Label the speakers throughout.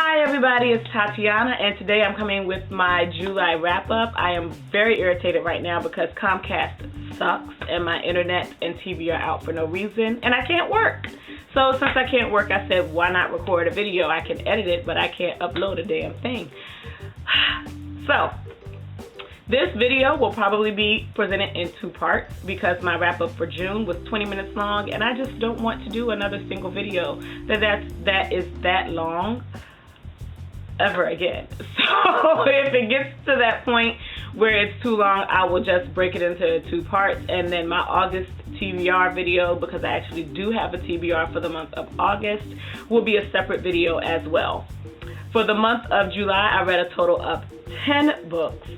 Speaker 1: Hi everybody, it's Tatiana, and today I'm coming with my July wrap-up. I am very irritated right now because Comcast sucks and my internet and TV are out for no reason, and I can't work. So since I can't work, I said, why not record a video? I can edit it, but I can't upload a damn thing. So, this video will probably be presented in two parts because my wrap-up for June was 20 minutes long, and I just don't want to do another single video that is that long ever again. So if it gets to that point where it's too long, I will just break it into two parts, and then my August TBR video, because I actually do have a TBR for the month of August, will be a separate video as well. For the month of July, I read a total of 10 books,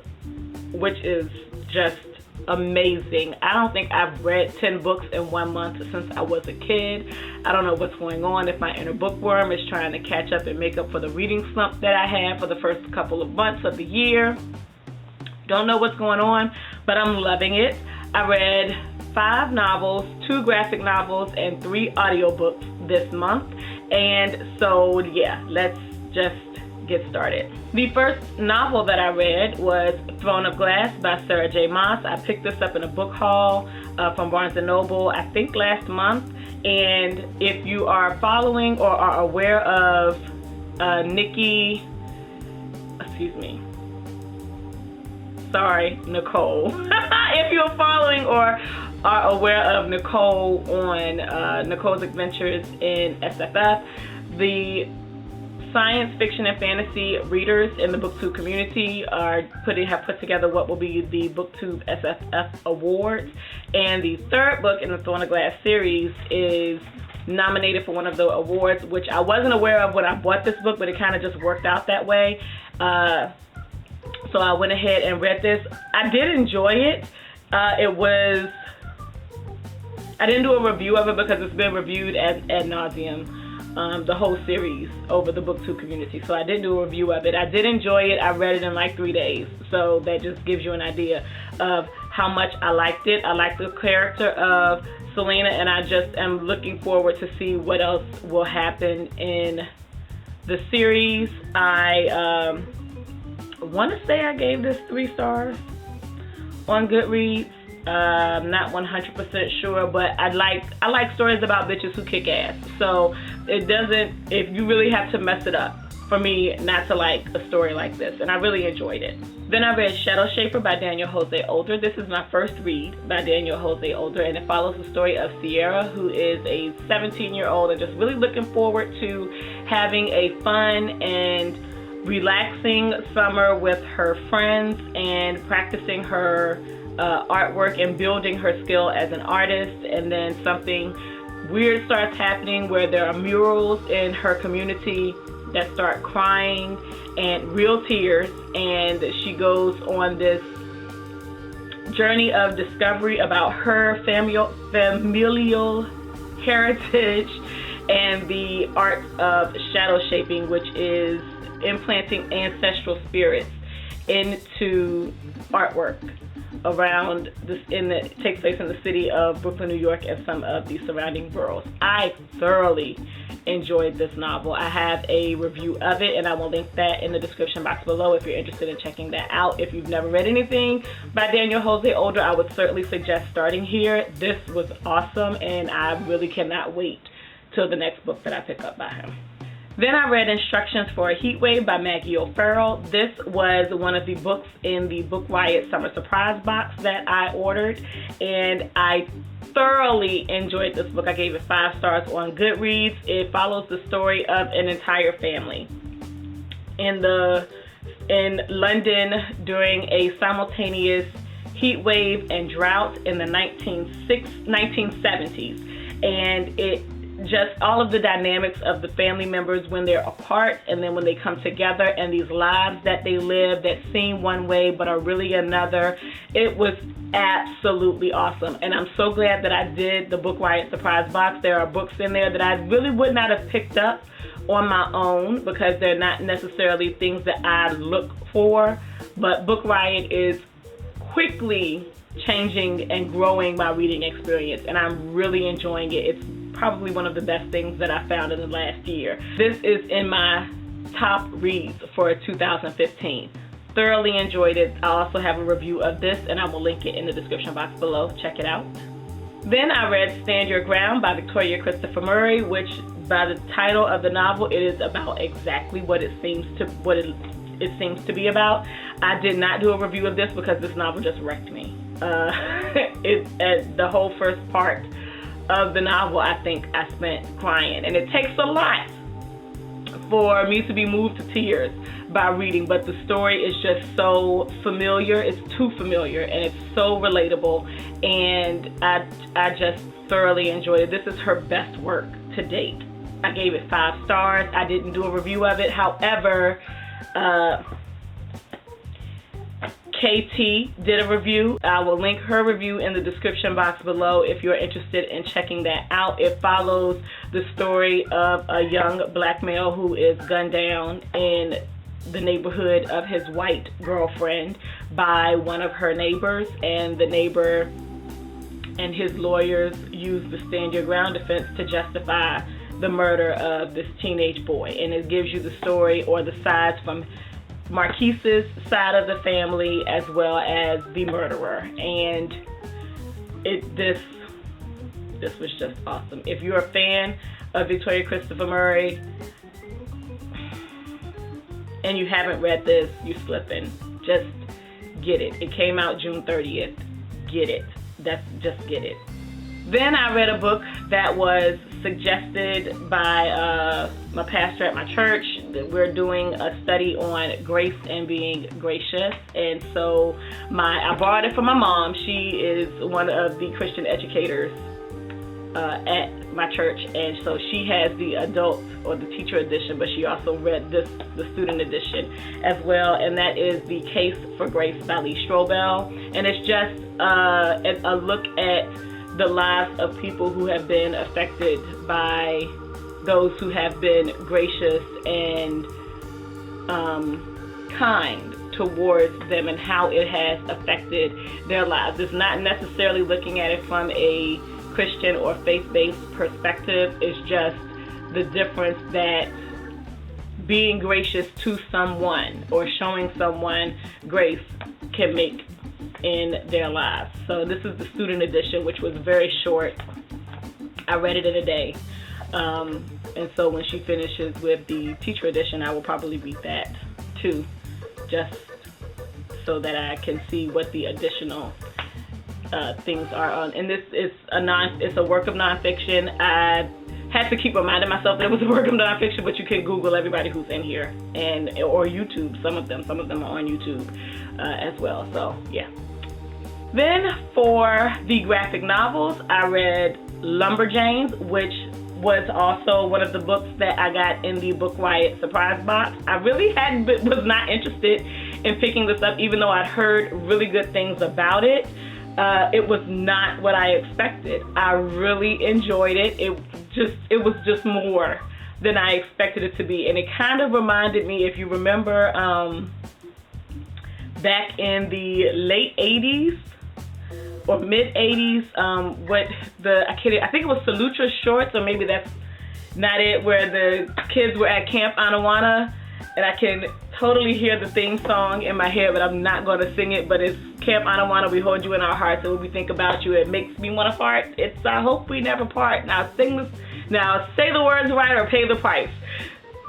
Speaker 1: which is just amazing. I don't think I've read 10 books in 1 month since I was a kid. I don't know what's going on, if my inner bookworm is trying to catch up and make up for the reading slump that I had for the first couple of months of the year. Don't know what's going on, but I'm loving it. I read 5 novels, 2 graphic novels, and 3 audiobooks this month. And so yeah, let's just get started. The first novel that I read was Throne of Glass by Sarah J. Maas. I picked this up in a book haul from Barnes & Noble, I think last month. And if you are following or are aware of Nicole. If you're following or are aware of Nicole on Nicole's Adventures in SFF, the science fiction and fantasy readers in the BookTube community have put together what will be the BookTube SFF Awards, and the third book in the Throne of Glass series is nominated for one of the awards, which I wasn't aware of when I bought this book, but it kind of just worked out that way. So I went ahead and read this. I did enjoy it. I didn't do a review of it because it's been reviewed ad nauseum. The whole series over the BookTube community. So I did do a review of it. I did enjoy it. I read it in like 3 days. So that just gives you an idea of how much I liked it. I like the character of Selena, and I just am looking forward to see what else will happen in the series. I want to say I gave this 3 stars on Goodreads. I'm not 100% sure, but I like stories about bitches who kick ass. So if you really have to mess it up for me not to like a story like this, and I really enjoyed it. Then I read Shuttle Schaefer by Daniel Jose Older. This is my first read by Daniel Jose Older, and it follows the story of Sierra, who is a 17-year-old and just really looking forward to having a fun and relaxing summer with her friends and practicing her artwork and building her skill as an artist. And then something weird starts happening where there are murals in her community that start crying and real tears, and she goes on this journey of discovery about her familial heritage and the art of shadow shaping, which is implanting ancestral spirits into artwork around this. It takes place in the city of Brooklyn, New York, and some of the surrounding boroughs. I thoroughly enjoyed this novel. I have a review of it, and I will link that in the description box below if you're interested in checking that out. If you've never read anything by Daniel Jose Older, I would certainly suggest starting here. This was awesome, and I really cannot wait till the next book that I pick up by him. Then I read Instructions for a Heatwave by Maggie O'Farrell. This was one of the books in the Book Riot Summer Surprise box that I ordered, and I thoroughly enjoyed this book. I gave it 5 stars on Goodreads. It follows the story of an entire family in London during a simultaneous heat wave and drought in the 1970s, and it just all of the dynamics of the family members when they're apart and then when they come together, and these lives that they live that seem one way but are really another. It was absolutely awesome, and I'm so glad that I did the Book Riot Surprise Box. There are books in there that I really would not have picked up on my own because they're not necessarily things that I look for, but Book Riot is quickly changing and growing my reading experience, and I'm really enjoying it. It's probably one of the best things that I found in the last year. This is in my top reads for 2015. Thoroughly enjoyed it. I also have a review of this, and I will link it in the description box below. Check it out. Then I read Stand Your Ground by Victoria Christopher Murray, which by the title of the novel, it is about exactly what it seems to be about. I did not do a review of this because this novel just wrecked me. The whole first part of the novel, I think I spent crying, and it takes a lot for me to be moved to tears by reading, but the story is just so familiar. It's too familiar, and it's so relatable, and I just thoroughly enjoyed it. This is her best work to date. I gave it 5 stars. I didn't do a review of it. However, KT did a review. I will link her review in the description box below if you're interested in checking that out. It follows the story of a young black male who is gunned down in the neighborhood of his white girlfriend by one of her neighbors, and the neighbor and his lawyers use the Stand Your Ground defense to justify the murder of this teenage boy. And it gives you the story or the sides from Marquise's side of the family as well as the murderer, and this was just awesome. If you're a fan of Victoria Christopher Murray and you haven't read this, you're slipping. Just get it. It came out June 30th. Get it. Just get it. Then I read a book that was suggested by my pastor at my church. We're doing a study on grace and being gracious, and so I borrowed it from my mom. She is one of the Christian educators at my church, and so she has the adult or the teacher edition, but she also read the student edition as well, and that is The Case for Grace by Lee Strobel, and it's just a look at the lives of people who have been affected by those who have been gracious and kind towards them, and how it has affected their lives. It's not necessarily looking at it from a Christian or faith-based perspective. It's just the difference that being gracious to someone or showing someone grace can make in their lives. So this is the student edition, which was very short. I read it in a day. And so when she finishes with the teacher edition, I will probably read that too, just so that I can see what the additional things are on. And this is it's a work of nonfiction. I had to keep reminding myself that it was a work of nonfiction, but you can Google everybody who's in here, or YouTube. Some of them are on YouTube as well. So yeah. Then for the graphic novels, I read Lumberjanes, which was also one of the books that I got in the Book Riot surprise box. I really was not interested in picking this up, even though I'd heard really good things about it. It was not what I expected. I really enjoyed it. It was just more than I expected it to be, and it kind of reminded me, if you remember, back in the late 80s or mid 80s, I think it was Salutra Shorts, or maybe that's not it, where the kids were at Camp Anawana, and I can totally hear the theme song in my head, but I'm not going to sing it. But it's Camp Anawana, we hold you in our hearts, and when we think about you, it makes me want to fart. It's I hope we never part. Now sing this. Now say the words right or pay the price.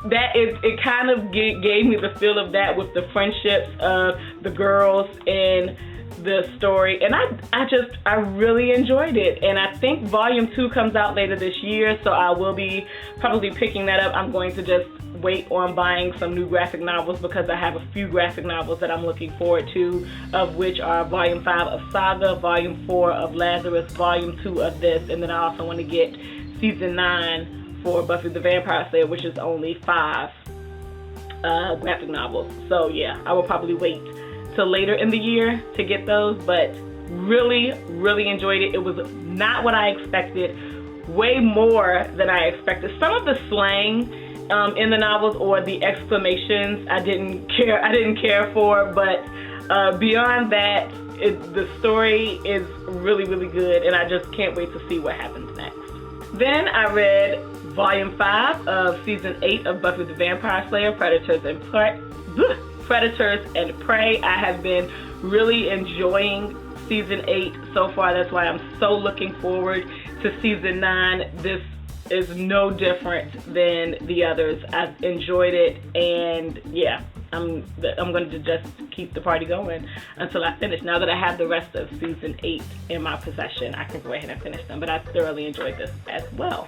Speaker 1: It kind of gave me the feel of that with the friendships of the girls in the story, and I really enjoyed it. And I think volume 2 comes out later this year, so I will be probably picking that up. I'm going to just wait on buying some new graphic novels because I have a few graphic novels that I'm looking forward to, of which are volume 5 of Saga, volume 4 of Lazarus, volume 2 of this, and then I also want to get season 9 for Buffy the Vampire Slayer, which is only 5 graphic novels. So yeah, I will probably wait till later in the year to get those, but really enjoyed it. It was not what I expected, way more than I expected. Some of the slang in the novels or the exclamations I didn't care for, but beyond that, the story is really good, and I just can't wait to see what happens next. Then I read Volume 5 of Season 8 of Buffy the Vampire Slayer, Predators and Prey. I have been really enjoying Season 8 so far. That's why I'm so looking forward to Season 9. This is no different than the others. I've enjoyed it, and yeah, I'm going to just keep the party going until I finish. Now that I have the rest of Season 8 in my possession, I can go ahead and finish them, but I thoroughly enjoyed this as well.